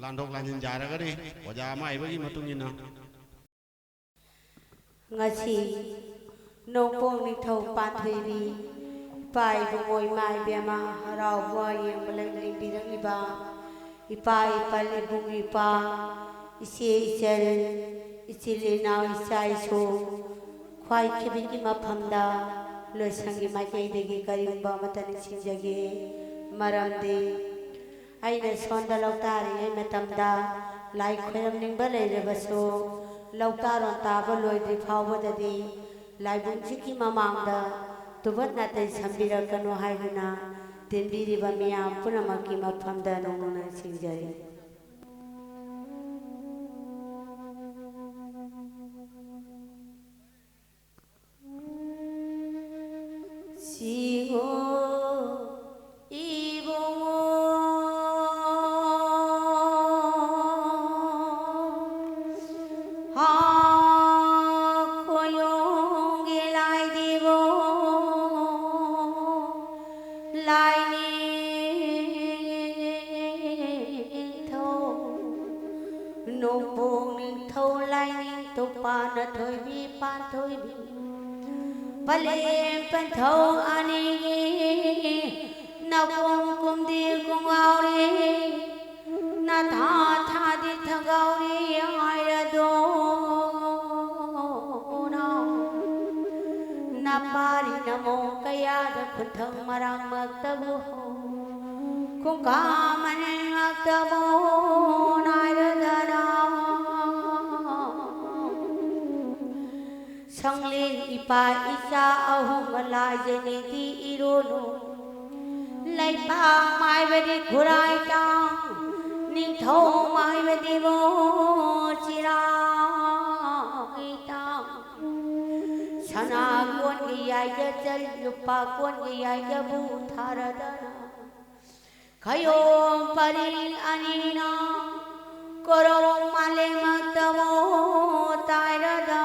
landok lanjin jara ka di wajah mai bagi matungin na ngasi nopong ni thau pan thei bi pai bongoi mai bema rau bua yeng beleng ling birang iba ipai pali bung ipa isi isel isili nau isai so khwai khibi ki maphamda loisangi mai kai degi karimba matani singjage maramde aina sonda lautari ai matamda lai khoyam ningba leirebaso lautaron taba loidri phawbadadi laibung jiki mamangda tubat natai sambirakano haiduna tinbiriba miyam punamaki maphamda nongna singjari sigo ibongo ha koyong gelai devo lai ni tho no bong ni tho lai ni to pa na thoi bi pan thoi bi pale pan thâu ani na kong kum di kong ao ri na tha di thagao ri ai ra do na pari namo kaya da khunthang marang maktabu kong ka mane maktabu nai ra da Sanglin ipa isa ahum malai jeni di irono lai pa mai vedi khurai ta ning thau mai vedi mo chira ita sana kon gi ai ja chal lupa kon gi ai ja bu tharadana khayo pari anina koro male matamo tairada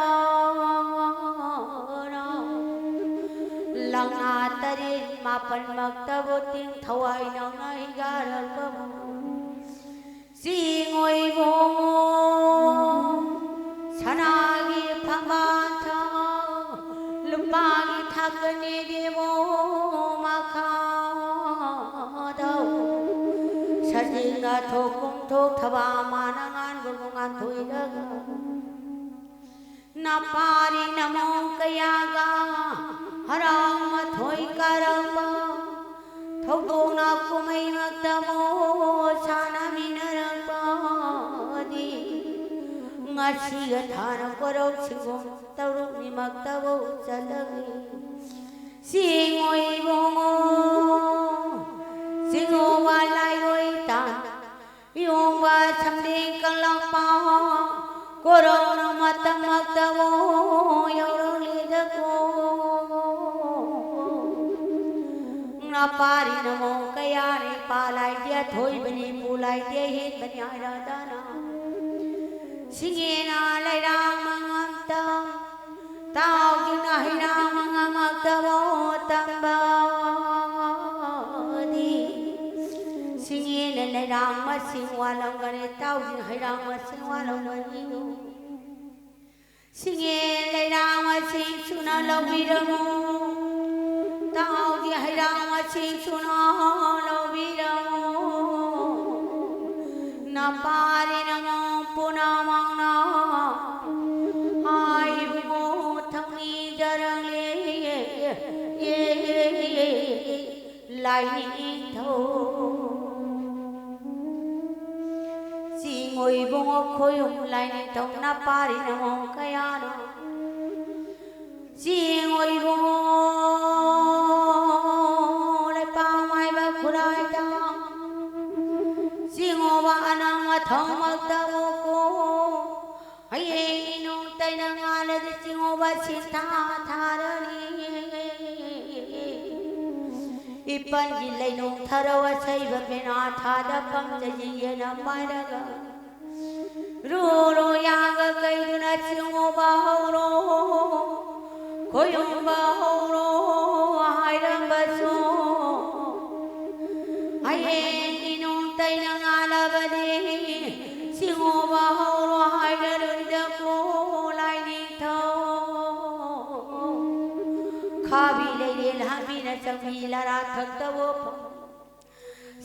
langa tari mapan maktabu ting thawai nang nai garal kamu singoi bongo sanagi phamantha lupagi thakne devo makha dau sajinga thokum thok thawa manangan gungan thui daga na pari namo kayaga haram thoi karama thogona kumai maktamo sana minarapa di ngasi gathana koro singom taru ni maktabo chalagi singoi bongo singo walai roi tan yong wa chamding kalang pa korona matam maktabo yorong lidako na pari namo kaya ni palai dia thoi bani pulai dia hit bani aradana singena lai rang mangam tam tao jina hi rang mangam tamo tamba di singena lai rang ma singwalam gane tao jina hi rang ma singwalam gane singena lai rang ma sing suna lawiramu tao di hai rang sing suna lo biramo na pari namo punamang na hai mo thangni jarang le lai ni tho singoi bong khoyum lai ni thong na pari namo kaya no singoi bong thong maktabu ko haye no tai na ngala de singo ba sitha tharani ipan gi lai no tharawa sai ba pena thada pam jayi na paraga ro ro ya ga kai duna singo ba ro koyum ba ro hai ram ba so haye no tai na ngala ba de चंगी लरा थकत वो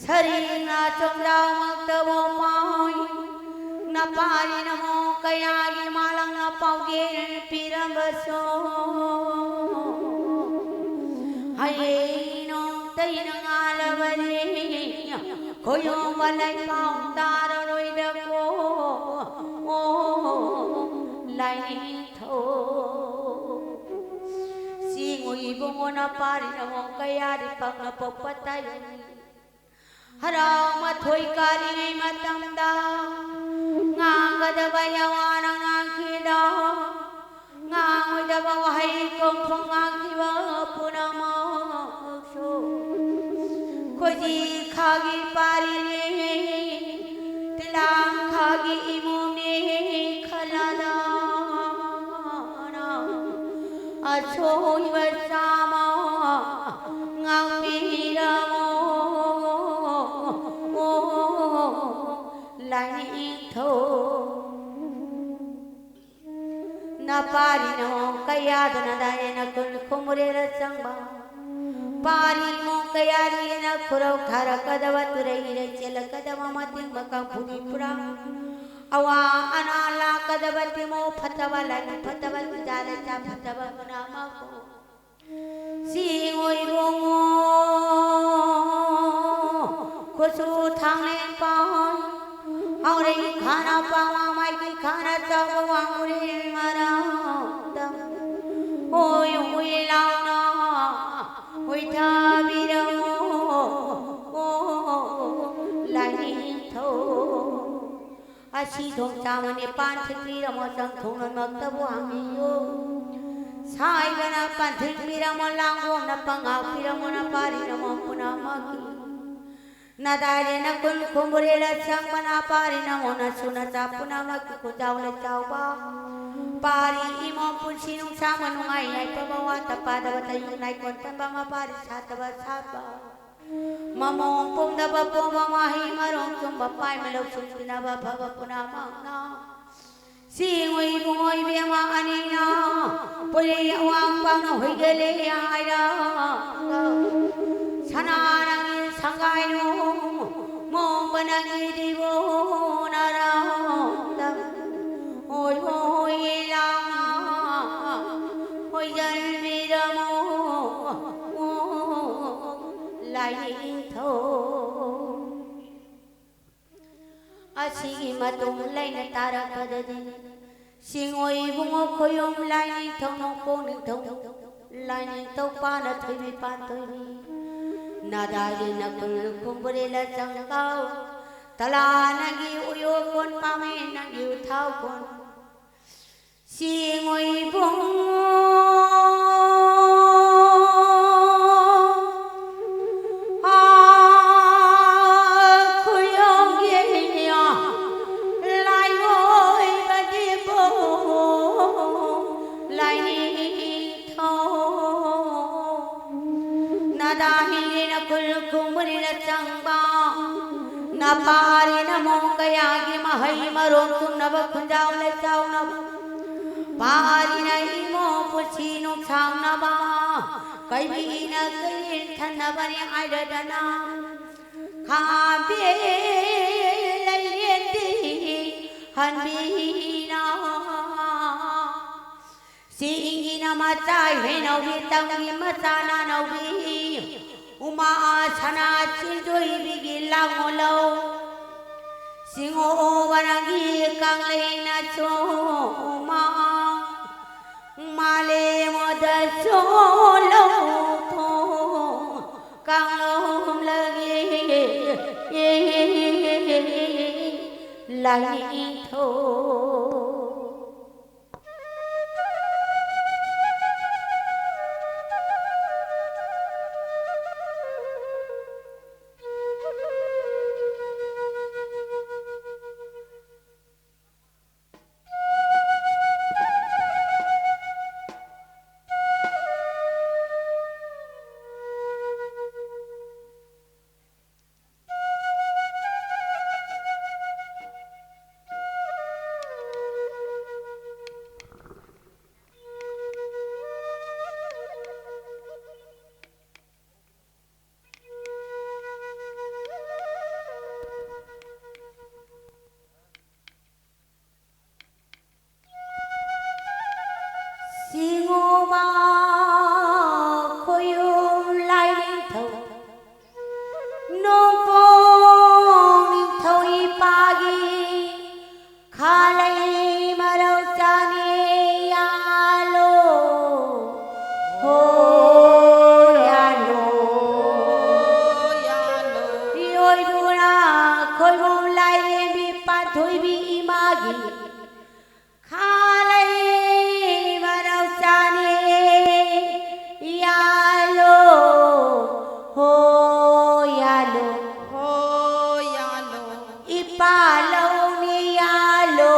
शरीर ना चंदा मक्त वो पाई न पारी नमो कयागी मालंग न पाऊगे पीरम बसो हये नो तई नंगाल बरे कोयो मलई पाउंदार रोई डको ओ लाई थो सिंगुई बुंगोना पारी नमो कयारी पंग पोपताई हराव मथोई कारी नहीं मतमदा ngang da ba ya wa na ngang khi đó ngang da ba hay công phong ngang khi ba pu na ma so ko ji khagi pari ne tilang khagi imu ne khala da na a choi va sa ma ngang mi ra mo lai thô na pari no kaya dana dai na kul khumre ra sangba pari mo kaya ri na khurau khara kadava turai re chela kadava matin maka phuni pura awa anala kadavati mo phatawala phatawal jala cha phatava nama ko si ngoi bongo khosu thang len pai और खाना पावा माई की खाना चावा मुरे मरा दम ओय ओय लावना ओय था बिरमो ओ लाई थो अशी धोम चावने पांच बिरमो संग थोन मक्तब आमियो साई बना पांच बिरमो लांगो न पंगा बिरमो न पारी नमो पुना मकी न दारे न कुल खुमरे ल संग मना पारी न मोन सुन चा पुना मक को जावले चावबा पारी इमो पुछि नु सामनु आई आई पबवा तपादव तयु नाई कोन तबमा पारी सातव सातबा ममो पुम दब पोम माही मरो तुम बपाई मलो सुना ब भव पुना माना सिंगोई बोई बेमा अनिना पुरे वांग पान होई गेले आयरा सनारंग संगाय नो मो बनंगी दिवो नरा ओय ओय लाना ओय जन बिरमो ओ लाई थो असी मतुम लाइन तारा कददि सिंगोई बुंगो खोयम लाइन थो नो कोन थो लाइन तो पान थोई पान थोई नादारी नकुल कुंबरे ल संगाव तला नगी उयो कोन पामे नगी उठाव कोन सिंगोई बुंग आ खुयों गेनिया लाई ओय बदी बो लाई थो नादाही कुल कुमरी न चंबा न पारी न मोकयागी महई मरो तुम नव खुंजाव न चाव नव पारी न इमो पुछी नु छाव नबा कई भी न कई ठन बने आइडना खाबे लैलेती हनबीना सिंगी न मचाई है नवी तंगी मचाना नवी उमा छना चिंजोई बिगिला मोलो सिंगो वरंगी कांगले न चो उमा माले मोद चोलो थो कांगलो लगे लाई थो पागी खाले मरौसाने यालो हो यालो योय बुना खोई मोलाई भी पाथोई भी मागी खाले मरौसाने यालो हो यालो हो यालो इपालो ने यालो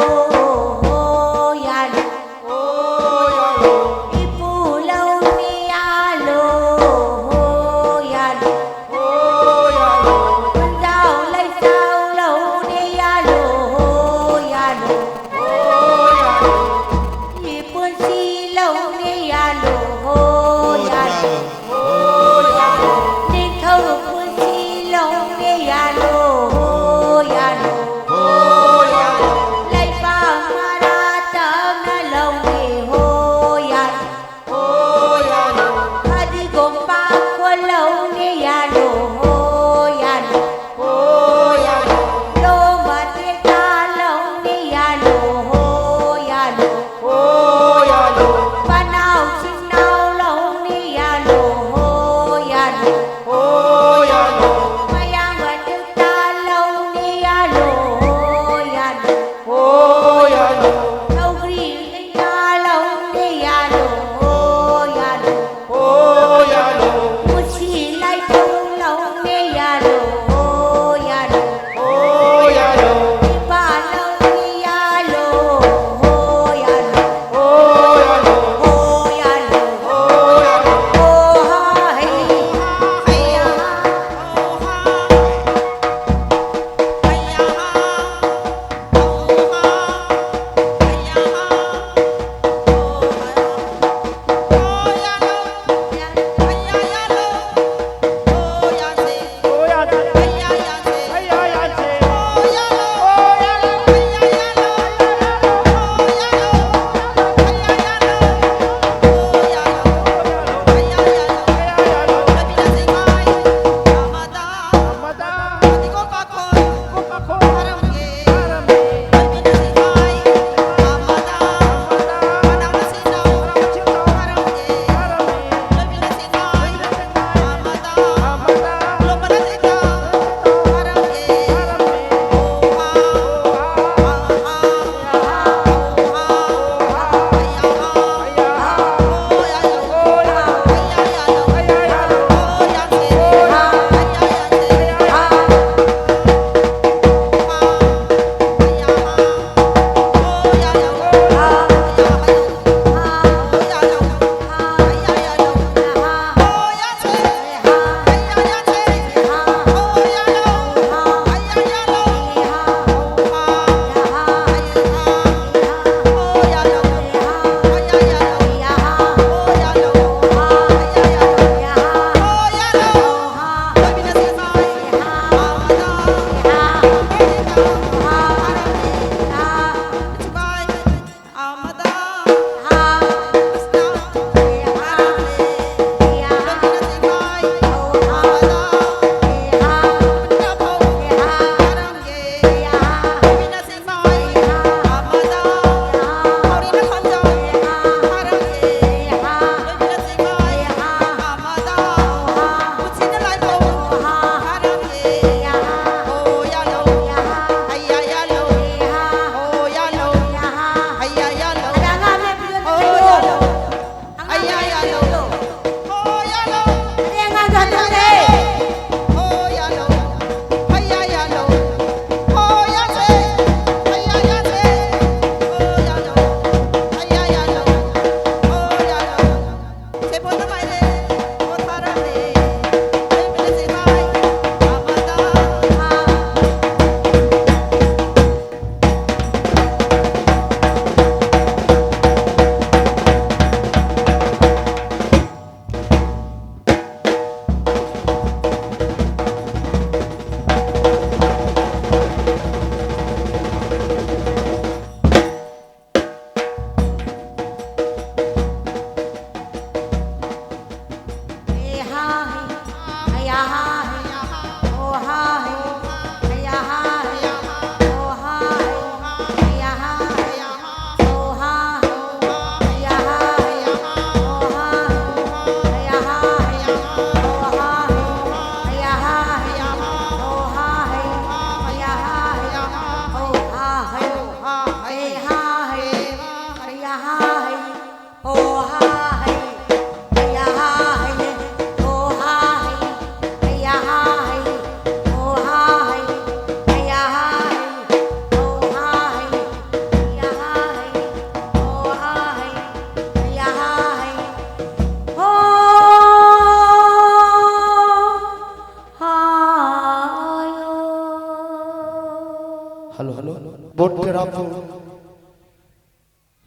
bột rapu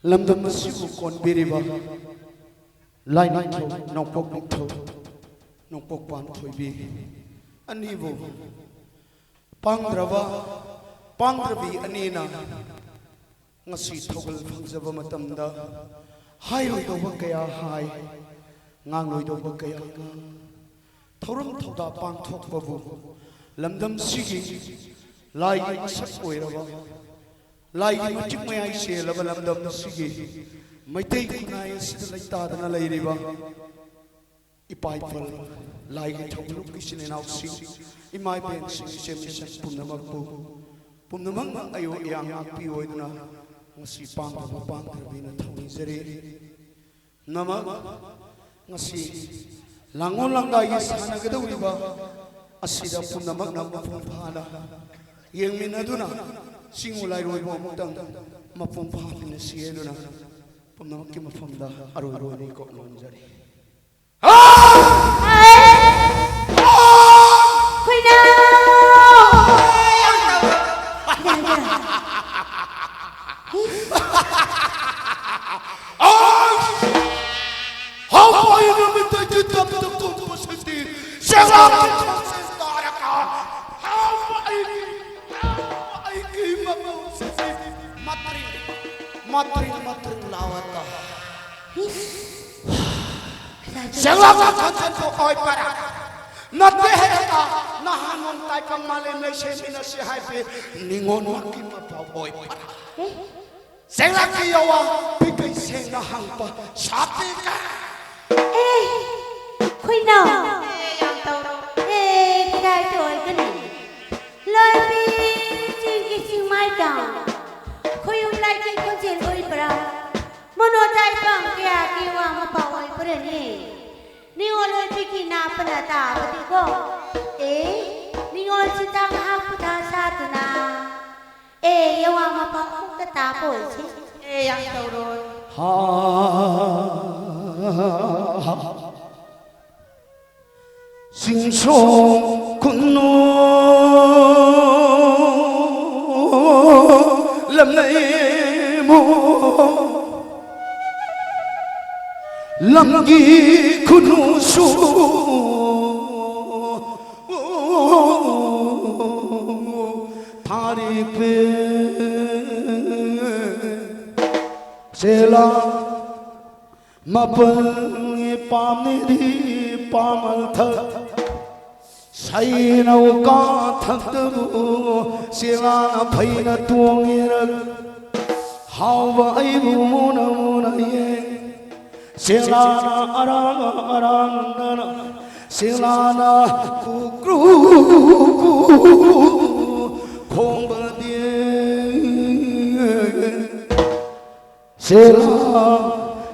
lâm đâm siêu con biriba lai nang thâu nong pok nik thâu nong pok pan thoi bi ani bo pangravi ani na ngasi thogal phangjaba matamda hai loi do kaya hai ngang loi do kaya thorum thoda pang thok babu lamdam sigi lai sak oiraba lai matik mai se laba lamdam sigi maitai kunai sid laita dana leiriba ipai pal lai thoglu kisine nau sing imai ben sing se mission punamak pumnamang ayo yang api oidna ngasi pang rabina thoni jere nama ngasi langon langgai sana gadawriba asida pumnamak nam mapum phana yengmin aduna singulai roibo mutang mapum phana sieduna pumnamak ki mafamda aroi roi ko non jare Khuyna matring lawata selama kanten ko oi para natte heta nahanon tai pang male nei se mina se hai pe ningon ki ma pa oi para sela ki yawa pikai seng na hang pa sapi ka Khuyna cái trời cái này lời bi trên cái chim mai đào khôi um lại trên con trên ơi bra mono tai pang kia kiwa ma pawai pre ni oloi piki na panata pati ko ni ol sitang haputa satuna yawa ma pawai ta ta po chi yang tau rồi sinh song kun no lâm nay mo lâm gi kun no su thari pe sela mapal pam ni di pamal thak say nâu ca thắc tư sila phai na tuông yên hào vai bu na ye sila na arang na sila na ku kru khong ba die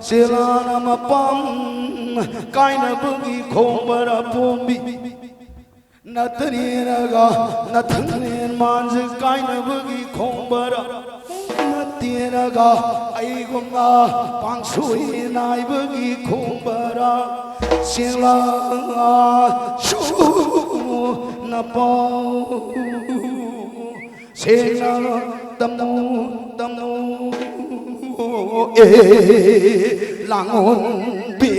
sila na ma pam kai na bugi khong ba ra pombi nathanieraga nathanen manj kai na bugi khombara nathanieraga ai gonga pangsui nai bugi khombara sila shu na pa sila tamnu langon bi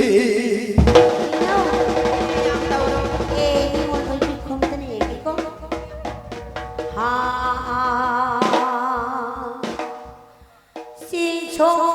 xin chúc